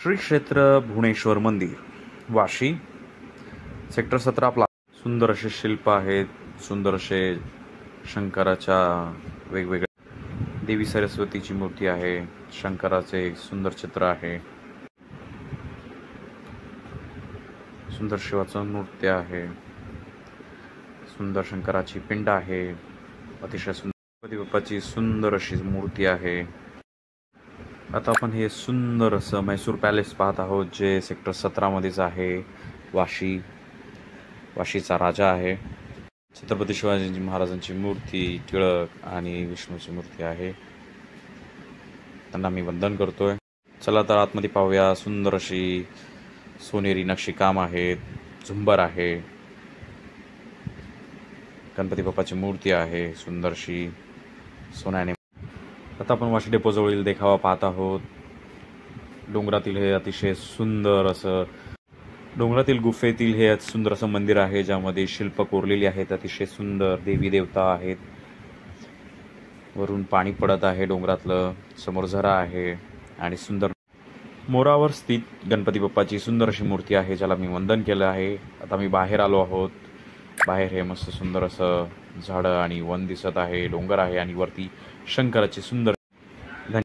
श्री क्षेत्र भुवनेश्वर मंदिर वाशी सेक्टर 17 आपला सुंदर असे शिल्प आहेत. सुंदर असे शंकराच्या वेगवेगळ्या देवी सरस्वतीची मूर्ती आहे. शंकराचे सुंदर चित्र आहे. सुंदर शिवाचं नृत्य आहे. सुंदर शंकराची पिंड आहे. अतिशय सुंदर गणपती बाप्पाची सुंदर अशी मूर्ती आहे. आता आपण हे सुंदर असं म्हैसूर पॅलेस पाहत आहोत, जे सेक्टर 17 मध्येच आहे. वाशीचा राजा आहे. छत्रपती शिवाजी महाराजांची मूर्ती, टिळक आणि विष्णूची मूर्ती आहे. त्यांना मी वंदन करतोय. चला तर आतमध्ये पाहूया. सुंदर अशी सोनेरी नक्षीकाम आहे. झुंबर आहे. गणपती बाप्पाची मूर्ती आहे सुंदरशी सोन्याने. आता आपण वाशी डेपोजवळील देखावा पाहत आहोत. डोंगरातील हे अतिशय सुंदर असं डोंगरातील गुफेतील हे सुंदर असं मंदिर आहे, ज्यामध्ये शिल्प कोरलेली आहेत. अतिशय सुंदर देवी देवता आहेत. वरून पाणी पडत आहे डोंगरातलं. समोर झरा आहे आणि सुंदर मोरावर स्थित गणपती बाप्पाची सुंदर अशी मूर्ती आहे, ज्याला मी वंदन केलं आहे. आता मी बाहेर आलो आहोत. बाहेर हे मस्त सुंदर असं झाडं आणि वन दिसत आहे. डोंगर आहे आणि वरती शंकराची सुंदर